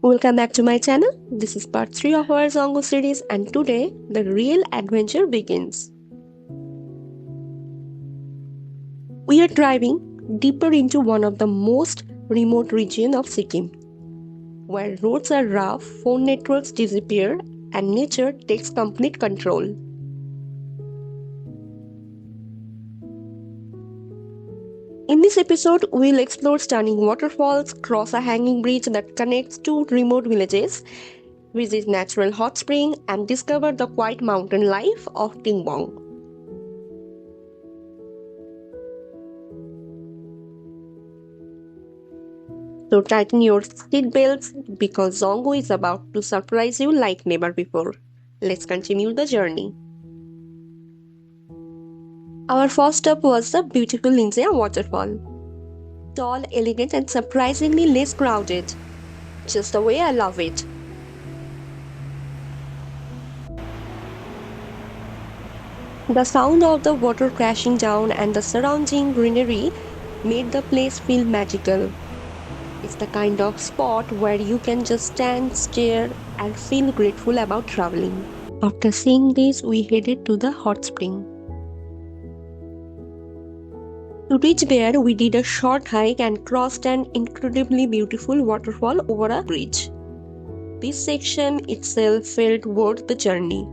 Welcome back to my channel. This is part 3 of our Dzongu series, and today the real adventure begins. We are driving deeper into one of the most remote regions of Sikkim, where roads are rough, phone networks disappear, and nature takes complete control. In this episode, we'll explore stunning waterfalls, cross a hanging bridge that connects two remote villages, visit natural hot spring, and discover the quiet mountain life of Tingbong. So tighten your seat belts because Dzongu is about to surprise you like never before. Let's continue the journey. Our first stop was the beautiful Lingzya waterfall. Tall, elegant, and surprisingly less crowded. Just the way I love it. The sound of the water crashing down and the surrounding greenery made the place feel magical. It's the kind of spot where you can just stand, stare, and feel grateful about traveling. After seeing this, we headed to the hot spring. To reach there, we did a short hike and crossed an incredibly beautiful waterfall over a bridge. This section itself felt worth the journey.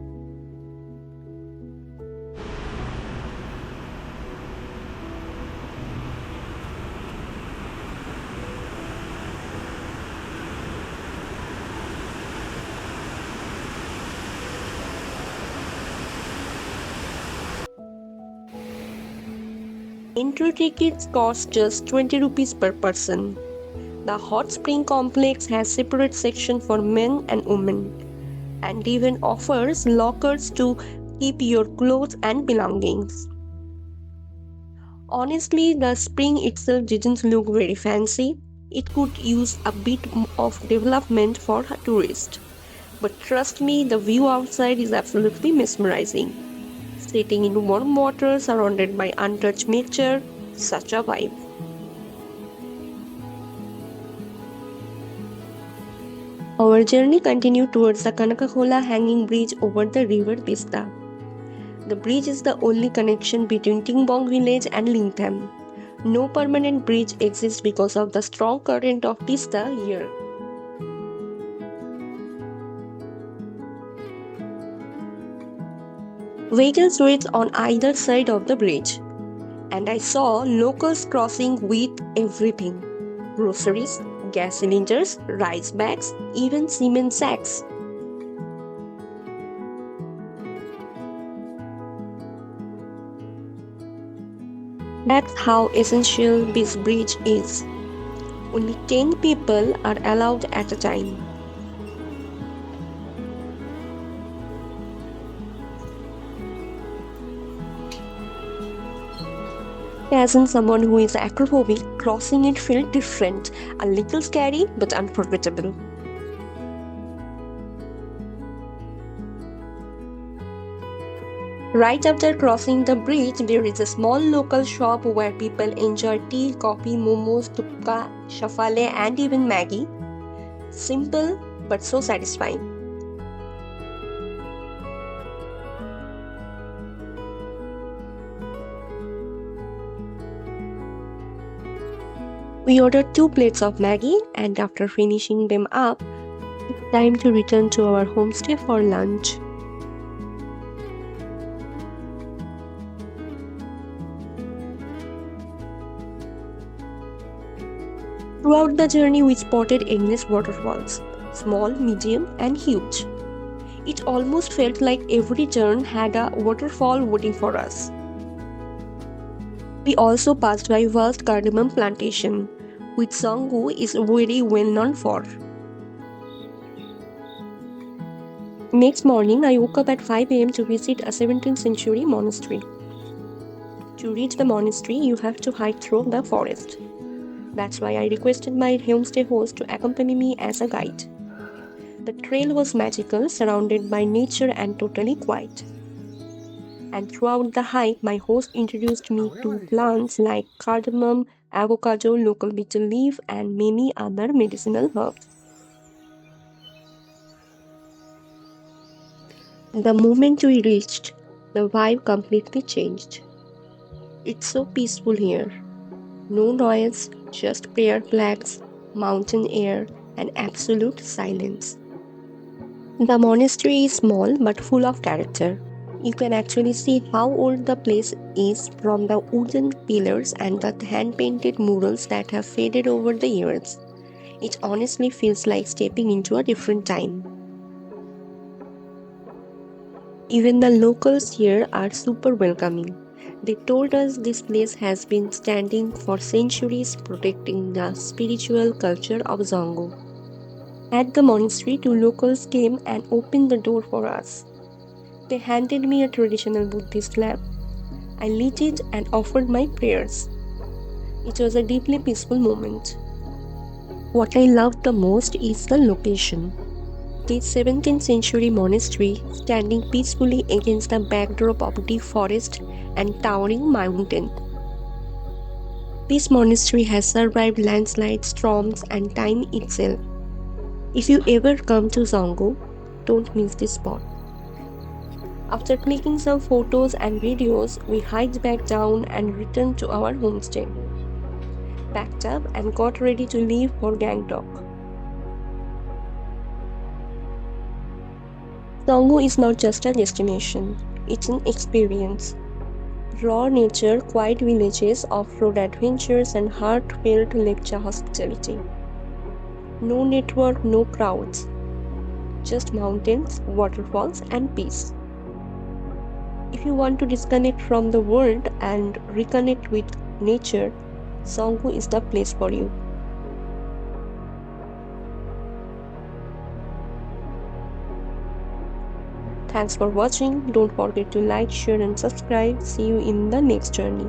Entry tickets cost just 20 rupees per person. The hot spring complex has separate section for men and women and even offers lockers to keep your clothes and belongings. Honestly, the spring itself didn't look very fancy. It could use a bit of development for tourists. But trust me, the view outside is absolutely mesmerizing. Sitting in warm water surrounded by untouched nature, such a vibe. Our journey continued towards the Kakola hanging bridge over the river Tista. The bridge is the only connection between Tingbong village and Lingtham. No permanent bridge exists because of the strong current of Tista here. Vehicles wait on either side of the bridge, and I saw locals crossing with everything: groceries, gas cylinders, rice bags, even cement sacks. That's how essential this bridge is. Only 10 people are allowed at a time. As in someone who is acrophobic, crossing it felt different, a little scary but unforgettable. Right after crossing the bridge, there is a small local shop where people enjoy tea, coffee, momos, tukka, shafale, and even Maggie. Simple but so satisfying. We ordered 2 plates of Maggie, and after finishing them up, it's time to return to our homestay for lunch. Throughout the journey, we spotted endless waterfalls, small, medium, and huge. It almost felt like every turn had a waterfall waiting for us. We also passed by vast cardamom plantation, which Dzongu is very well known for. Next morning, I woke up at 5 am to visit a 17th century monastery. To reach the monastery, you have to hike through the forest. That's why I requested my homestay host to accompany me as a guide. The trail was magical, surrounded by nature and totally quiet. And throughout the hike, my host introduced me to plants like cardamom, avocado, local betel leaf, and many other medicinal herbs. The moment we reached, the vibe completely changed. It's so peaceful here. No noise, just prayer flags, mountain air, and absolute silence. The monastery is small but full of character. You can actually see how old the place is from the wooden pillars and the hand painted murals that have faded over the years. It honestly feels like stepping into a different time. Even the locals here are super welcoming. They told us this place has been standing for centuries protecting the spiritual culture of Dzongu. At the monastery, two locals came and opened the door for us. They handed me a traditional Buddhist lamp. I lit it and offered my prayers. It was a deeply peaceful moment. What I loved the most is the location. This 17th century monastery standing peacefully against the backdrop of deep forest and towering mountain. This monastery has survived landslides, storms, and time itself. If you ever come to Dzongu, don't miss this spot. After clicking some photos and videos, we hiked back down and returned to our homestay. Packed up and got ready to leave for Gangtok. Dzongu is not just a destination, it's an experience. Raw nature, quiet villages, off-road adventures, and heartfelt Lepcha hospitality. No network, no crowds. Just mountains, waterfalls, and peace. If you want to disconnect from the world and reconnect with nature, Dzongu is the place for you. Thanks for watching. Don't forget to like, share, and subscribe. See you in the next journey.